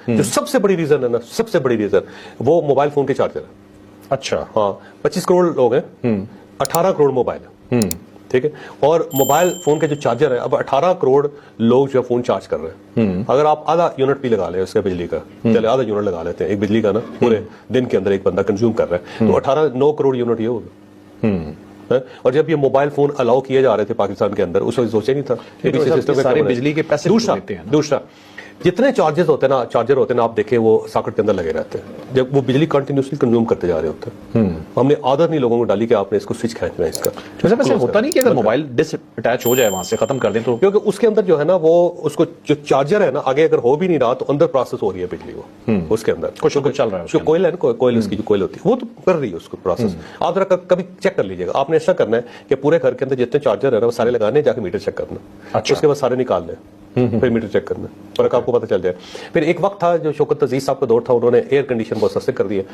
जो सबसे बड़ी रीजन है ना, सबसे बड़ी रीजन वो मोबाइल फोन के चार्जर है। अच्छा, हाँ, 25 करोड़ लोग हैं, 18 करोड़ मोबाइल है, ठीक है। और मोबाइल फोन के जो चार्जर है, अब 18 करोड़ लोग जो फोन चार्ज कर रहे हैं। अगर आप आधा यूनिट भी लगा ले उसका बिजली का, चले आधा यूनिट लगा लेते हैं एक बिजली का ना, पूरे दिन के अंदर एक बंदा कंज्यूम कर रहा है, तो 9 करोड़ यूनिट ये होगा। और जब ये मोबाइल फोन अलाउ किए जा रहे थे पाकिस्तान के अंदर, उस वक्त सोचा नहीं था कि सिस्टम सारे बिजली के पैसे दूसरा जितने चार्जेस होते हैं ना, चार्जर होते हैं ना, आप देखें वो सॉकेट के अंदर लगे रहते हैं, जब वो बिजली कंटिन्यूसली कंज्यूम करते जा रहे होते हैं। हमने आदत नहीं लोगों को डाली कि आपने इसको स्विच खींचना है इसका। वैसे होता नहीं कि अगर मोबाइल डिसअटैच हो जाए वहां से, खत्म कर दें तो, क्योंकि उसके अंदर जो है ना, वो उसको जो चार्जर है ना, आगे अगर हो भी नहीं रहा तो अंदर प्रोसेस हो रही है बिजली, वो उसके अंदर कुछ चल रहा है, जो कोयल है ना, कोयल उसकी जो कोयल होती है वो तो कर रही है उसको प्रोसेस। आप जरा कभी चेक कर लीजिएगा, आपने ऐसा करना है कि पूरे घर के अंदर जितने चार्जर है ना वो सारे लगाने, जाके मीटर चेक करना, अच्छा, उसके बाद सारे निकालने, फिर मीटर चेक करना, फर्क आपको पता चल जाए। फिर एक वक्त था जो शौकत अजीज साहब का दौर था, उन्होंने एयर कंडीशन बहुत सस्ते कर दिए,